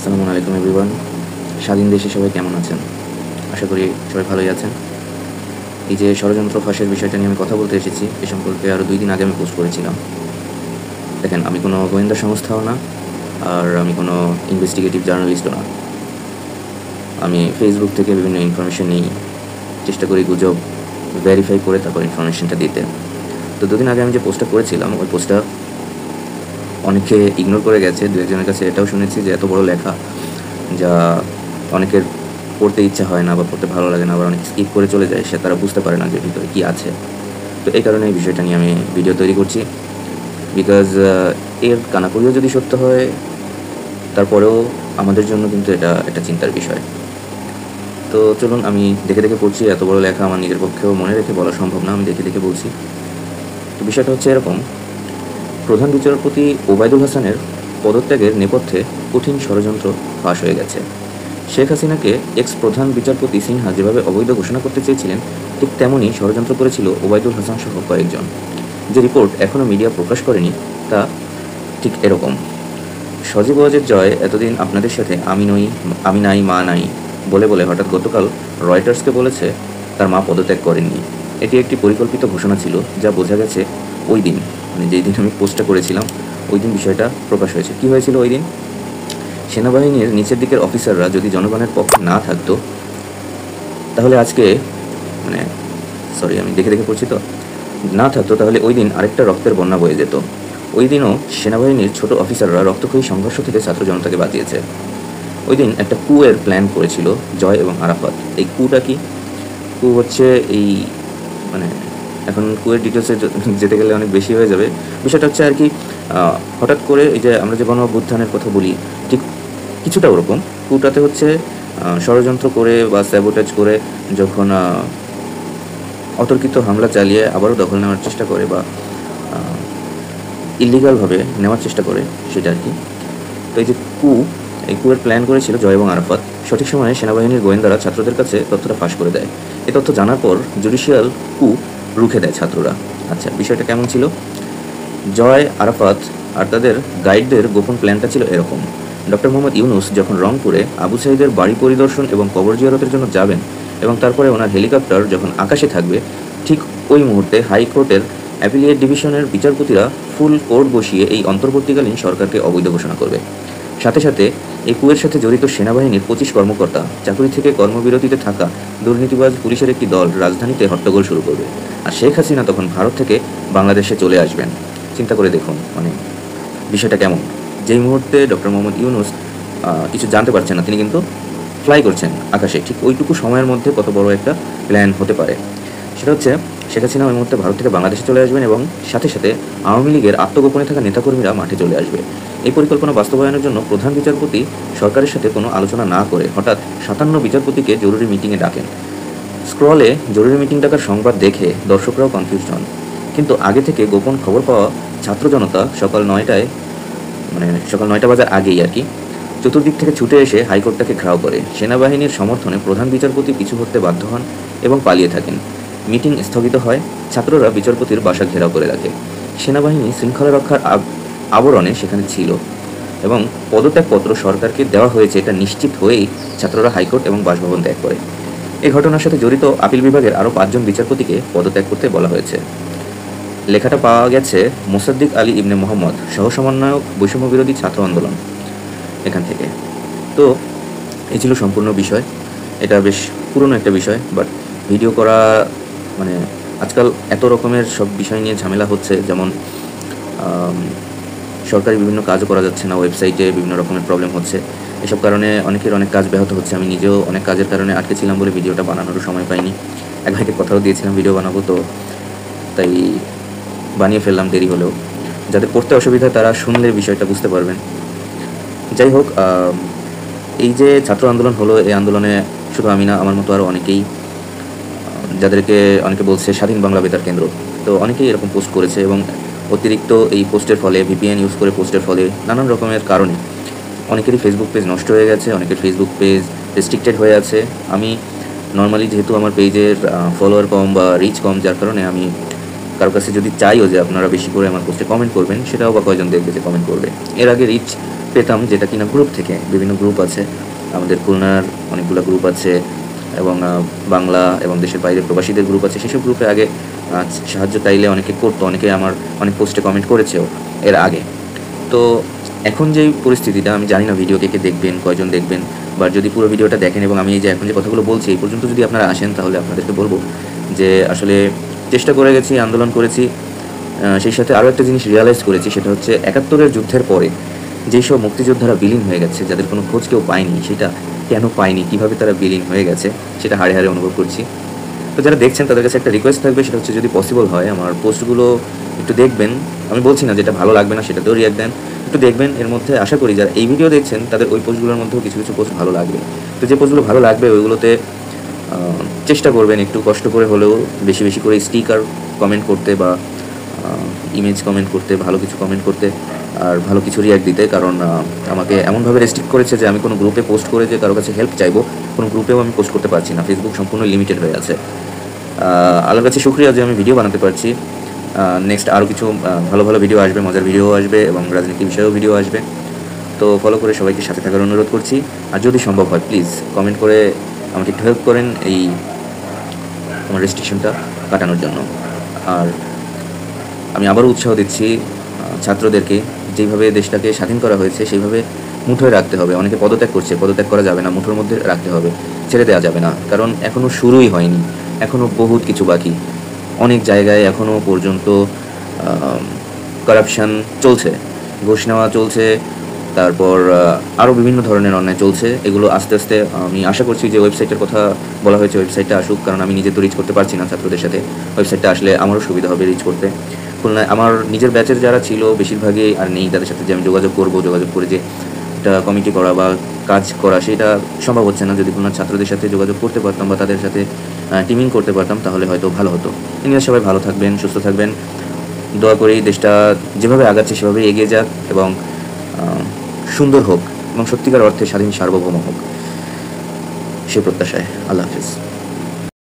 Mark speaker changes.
Speaker 1: আসসালামু আলাইকুম এভরিওয়ান। স্বাধীন দেশে সবাই কেমন আছেন? আশা করি সবাই ভালোই আছেন। এই যে ষড়যন্ত্র ফাঁসের বিষয়টা নিয়ে আমি কথা বলতে এসেছি, এ সম্পর্কে আরও 2 দিন আগে আমি পোস্ট করেছিলাম। দেখেন, আমি কোনো গোয়েন্দা সংস্থাও না, আর আমি কোনো ইনভেস্টিগেটিভ জার্নালিস্টও না। আমি ফেসবুক থেকে বিভিন্ন ইনফরমেশন নিই, চেষ্টা করি গুজব ভেরিফাই করে তারপর ইনফরমেশনটা দিতে। তো 2 দিন আগে আমি যে পোস্টটা করেছিলাম, ওই পোস্টটা অনেকে ইগনোর করে গেছে। 2-1জনের কাছে এটাও শুনেছি যে এত বড় লেখা, যা অনেকের পড়তে ইচ্ছা হয় না বা পড়তে ভালো লাগে না, আবার অনেকে স্কিপ করে চলে যায়, তারা বুঝতে পারে না যে ভিতরে কী আছে। তো এই কারণে এই বিষয়টা নিয়ে আমি ভিডিও তৈরি করছি। বিকজ এর কানাকড়িও যদি সত্য হয়, তারপরেও আমাদের জন্য কিন্তু এটা একটা চিন্তার বিষয়। তো চলুন, আমি দেখে দেখে পড়ছি। এত বড় লেখা আমার নিজের পক্ষেও মনে রেখে বলা সম্ভব না, আমি দেখে দেখে বলছি। তো বিষয়টা হচ্ছে এরকম: প্রধান বিচারপতি ওবায়দুল হাসানের পদত্যাগের নেপথ্যে কঠিন ষড়যন্ত্র ফাঁস হয়ে গেছে। শেখ হাসিনাকে এক্স প্রধান বিচারপতি সিনহা যেভাবে অবৈধ ঘোষণা করতে চেয়েছিলেন, ঠিক তেমনই ষড়যন্ত্র করেছিল ওবায়দুল হাসান সহ কয়েকজন। যে রিপোর্ট এখনও মিডিয়া প্রকাশ করেনি তা ঠিক এরকম: সজীব ওয়াজেদ জয় এতদিন আপনাদের সাথে আমি নাই মা নাই বলে বলে হঠাৎ গতকাল রয়টার্সকে বলেছে তার মা পদত্যাগ করেননি। এটি একটি পরিকল্পিত ঘোষণা ছিল, যা বোঝা গেছে ওই দিন, মানে যেই দিন আমি পোস্টটা করেছিলাম ওই দিন বিষয়টা প্রকাশ হয়েছে। কী হয়েছিল ওই দিন? সেনাবাহিনীর নিচের দিকের অফিসাররা যদি জনগণের পক্ষে না থাকতো, তাহলে আজকে আমি দেখে দেখে পড়ছি তো না থাকতো, তাহলে ওই দিন আরেকটা রক্তের বন্যা বয়ে যেত। ওই দিনও সেনাবাহিনীর ছোট অফিসাররা রক্তক্ষয়ী সংঘর্ষ থেকে ছাত্র জনতাকে বাঁচিয়েছে। ওই দিন একটা কুয়ের প্ল্যান করেছিল জয় এবং আরাফাত। এই কুটা কি? কু হচ্ছে এই এখন কুয়ের ডিটেলসে যেতে গেলে অনেক বেশি হয়ে যাবে। বিষয়টা হচ্ছে আর কি, হঠাৎ করে এই যে আমরা যে গণ অভ্যুত্থানের কথা বলি, ঠিক কিছুটা ওরকম। কুটাতে হচ্ছে ষড়যন্ত্র করে বা স্যাবোটেজ করে যখন অতর্কিত হামলা চালিয়ে আবারও দখল নেওয়ার চেষ্টা করে বা ইলিগালভাবে নেওয়ার চেষ্টা করে, সেটা আর কি। তো এই যে এই কুয়ের প্ল্যান করেছিল জয় এবং আরাফাত। সঠিক সময়ে সেনাবাহিনীর গোয়েন্দারা ছাত্রদের কাছে তথ্যটা ফাঁস করে দেয়। এই তথ্য জানার পর জুডিশিয়াল রুখে দেয় ছাত্ররা। আচ্ছা, বিষয়টা কেমন ছিল? জয়, আরাফাত আর তাদের গাইডদের গোপন প্ল্যানটা ছিল এরকম: ডক্টর মোহাম্মদ ইউনুস যখন রংপুরে আবু সাঈদের বাড়ি পরিদর্শন এবং কবর জিয়ারতের জন্য যাবেন, এবং তারপরে ওনার হেলিকপ্টার যখন আকাশে থাকবে, ঠিক ওই মুহূর্তে হাইকোর্টের অ্যাপিলিয়েট ডিভিশনের বিচারপতিরা ফুল কোর্ট বসিয়ে এই অন্তর্বর্তীকালীন সরকারকে অবৈধ ঘোষণা করবে। সাথে সাথে এই কুয়ের সাথে জড়িত সেনাবাহিনীর 25 কর্মকর্তা, চাকরি থেকে কর্মবিরতিতে থাকা দুর্নীতিবাজ পুলিশের একটি দল রাজধানীতে হট্টগোল শুরু করবে। আর শেখ হাসিনা তখন ভারত থেকে বাংলাদেশে চলে আসবেন। চিন্তা করে দেখুন বিষয়টা কেমন। যেই মুহূর্তে ডক্টর মোহাম্মদ ইউনুস কিছু জানতে পারছেন না, তিনি কিন্তু ফ্লাই করছেন আকাশে। ঠিক ওইটুকু সময়ের মধ্যে কত বড় একটা প্ল্যান হতে পারে, সেটা হচ্ছে শেখ হাসিনা ওই মুহূর্তে ভারত থেকে বাংলাদেশে চলে আসবেন এবং সাথে সাথে আওয়ামী লীগের আত্মগোপনে থাকা নেতাকর্মীরা মাঠে চলে আসবে। এই পরিকল্পনা বাস্তবায়নের জন্য প্রধান বিচারপতি সরকারের সাথে কোনো আলোচনা না করে হঠাৎ 57 বিচারপতিকে জরুরি মিটিংয়ে ডাকেন। স্ক্রলে জরুরি মিটিং ডাকার সংবাদ দেখে দর্শকরাও কনফিউজ হন। কিন্তু আগে থেকে গোপন খবর পাওয়া ছাত্র জনতা সকাল 9টা বাজার আগেই আর কি চতুর্দিক থেকে ছুটে এসে হাইকোর্টটাকে ঘেরাও করে। সেনাবাহিনীর সমর্থনে প্রধান বিচারপতি পিছু হটতে বাধ্য হন এবং পালিয়ে থাকেন। মিটিং স্থগিত হয়। ছাত্ররা বিচারপতির বাসা ঘেরাও করে রাখে। সেনাবাহিনী শৃঙ্খলা রক্ষার আবরণে সেখানে ছিল এবং পদত্যাগপত্র সরকারকে দেওয়া হয়েছে এটা নিশ্চিত হয়েই ছাত্ররা হাইকোর্ট এবং বাসভবন ত্যাগ করে। এই ঘটনার সাথে জড়িত আপিল বিভাগের আরও 5 জন বিচারপতিকে পদত্যাগ করতে বলা হয়েছে। লেখাটা পাওয়া গেছে মোসাদ্দিক আলী ইবনে মোহাম্মদ, সহসমন্বয়ক বৈষম্য বিরোধী ছাত্র আন্দোলন, এখান থেকে। তো এই ছিল সম্পূর্ণ বিষয়। এটা বেশ পুরনো একটা বিষয়, বাট ভিডিও করা আজকাল এত রকমের সব বিষয় নিয়ে ঝামেলা হচ্ছে, যেমন সরকারি বিভিন্ন কাজও করা যাচ্ছে না, ওয়েবসাইটে বিভিন্ন রকমের প্রবলেম হচ্ছে। এসব কারণে অনেকের অনেক কাজ ব্যাহত হচ্ছে। আমি নিজেও অনেক কাজের কারণে আটকে ছিলাম বলে ভিডিওটা বানানোরও সময় পাইনি। এক ভাইকে কথাও দিয়েছিলাম ভিডিও বানাবো, তো তাই বানিয়ে ফেললাম দেরি হলেও। যাদের পড়তে অসুবিধা তারা শুনলে বিষয়টা বুঝতে পারবেন। যাই হোক, এই যে ছাত্র আন্দোলন হলো, এই আন্দোলনে শুধু আমি না, আমার মতো আরও অনেকেই, যাদেরকে অনেকে বলছে স্বাধীন বাংলা বেতার কেন্দ্র, তো অনেকেই এরকম পোস্ট করেছে। এবং অতিরিক্ত এই পোস্টের ফলে, ভিপিএন ইউজ করে পোস্টের ফলে, নানান রকমের কারণে অনেকেরই ফেসবুক পেজ নষ্ট হয়ে গেছে, অনেকের ফেসবুক পেজ রেস্ট্রিক্টেড হয়ে আছে। আমি নর্মালি, যেহেতু আমার পেজের ফলোয়ার কম বা রিচ কম, যার কারণে আমি কারো কাছে যদি চাইও যে আপনারা বেশি করে আমার পোস্টে কমেন্ট করবেন, সেটাও বা কয়জন দেখবে যে কমেন্ট করবে। এর আগে রিচ পেতাম যেটা কিনা গ্রুপ থেকে, বিভিন্ন গ্রুপ আছে, আমাদের খুলনার অনেকগুলো গ্রুপ আছে এবং বাংলা এবং দেশের বাইরে প্রবাসীদের গ্রুপ আছে। সেসব গ্রুপে আগে সাহায্য চাইলে অনেকে করতো, অনেকে আমার অনেক পোস্টে কমেন্ট করেছেও এর আগে। তো এখন যেই পরিস্থিতিটা, আমি জানি না ভিডিও কে দেখবেন, কয়জন দেখবেন, বা যদি পুরো ভিডিওটা দেখেন এবং আমি এই যে এখন যে কথাগুলো বলছি এই পর্যন্ত যদি আপনারা আসেন, তাহলে আপনাদেরকে বলবো যে আসলে চেষ্টা করে গেছি, আন্দোলন করেছি, সেই সাথে আরও একটা জিনিস রিয়ালাইজ করেছি, সেটা হচ্ছে ৭১-এর যুদ্ধের পরে যেসব মুক্তিযোদ্ধারা বিলীন হয়ে গেছে, যাদের কোনো খোঁজ কেউ পায়নি, সেটা কেন পায়নি, কীভাবে তারা বিলীন হয়ে গেছে, সেটা হাড়ে হাড়ে অনুভব করছি। তো যারা দেখছেন তাদের কাছে একটা রিকোয়েস্ট থাকবে, সেটা হচ্ছে যদি পসিবল হয় আমার পোস্টগুলো একটু দেখবেন। আমি বলছি না যেটা ভালো লাগবে না সেটাতেও রিয়াক্ট দেন, একটু দেখবেন। এর মধ্যে আশা করি যারা এই ভিডিও দেখছেন তাদের ওই পোস্টগুলোর মধ্যেও কিছু কিছু পোস্ট ভালো লাগবে। তো যে পোস্টগুলো ভালো লাগবে ওইগুলোতে চেষ্টা করবেন একটু কষ্ট করে হলেও বেশি বেশি করে স্টিকার কমেন্ট করতে বা ইমেজ কমেন্ট করতে, ভালো কিছু কমেন্ট করতে, আর ভালো কিছু রিয়াক্ট দিতে। কারণ আমাকে এমনভাবে রেস্ট্রিক্ট করেছে যে আমি কোনো গ্রুপে পোস্ট করে যে কারো কাছে হেল্প চাইবো, কোনো গ্রুপেও আমি পোস্ট করতে পারছি না। ফেসবুক সম্পূর্ণ লিমিটেড হয়ে আছে। আল্লাহর কাছে শুকরিয়া যে আমি ভিডিও বানাতে পারছি। নেক্সট আরও কিছু ভালো ভালো ভিডিও আসবে, মজার ভিডিও আসবে এবং রাজনীতি বিষয়েও ভিডিও আসবে। তো ফলো করে সবাইকে সাথে থাকার অনুরোধ করছি। আর যদি সম্ভব হয় প্লিজ কমেন্ট করে আমাকে একটু হেল্প করেন এই আমার রেস্ট্রিকশনটা কাটানোর জন্য। আর আমি আবারও উৎসাহ দিচ্ছি ছাত্রদেরকে, যেইভাবে দেশটাকে স্বাধীন করা হয়েছে সেইভাবে মুঠোয় রাখতে হবে। অনেকে পদত্যাগ করছে, পদত্যাগ করা যাবে না, মুঠোর মধ্যে রাখতে হবে, ছেড়ে দেওয়া যাবে না। কারণ এখনও শুরুই হয়নি, এখনও বহুত কিছু বাকি। অনেক জায়গায় এখনও পর্যন্ত কারাপশান চলছে, ঘুষ নেওয়া চলছে, তারপর আরও বিভিন্ন ধরনের অন্যায় চলছে। এগুলো আস্তে আস্তে আমি আশা করছি যে ওয়েবসাইটের কথা বলা হয়েছে, ওয়েবসাইটটা আসুক। কারণ আমি নিজে তো রিচ করতে পারছি না ছাত্রদের সাথে, ওয়েবসাইটটা আসলে আমারও সুবিধা হবে রিচ করতে। খুলনায় আমার নিজের ব্যাচের যারা ছিল বেশিরভাগই আর নেই, তাদের সাথে যে আমি যোগাযোগ করে যে একটা কমিটি করা বা কাজ করা, সেটা সম্ভব হচ্ছে না। যদি খুলনার ছাত্রদের সাথে যোগাযোগ করতে পারতাম বা তাদের সাথে টিমিং করতে পারতাম তাহলে হয়তো ভালো হতো। ইনিও সবাই ভালো থাকবেন, সুস্থ থাকবেন। দোয়া করি দেশটা যেভাবে আগাচ্ছে সেভাবে এগিয়ে যাক এবং সুন্দর হোক এবং সত্যিকার অর্থে স্বাধীন সার্বভৌম হোক, সে প্রত্যাশায়। আল্লাহ হাফিজ।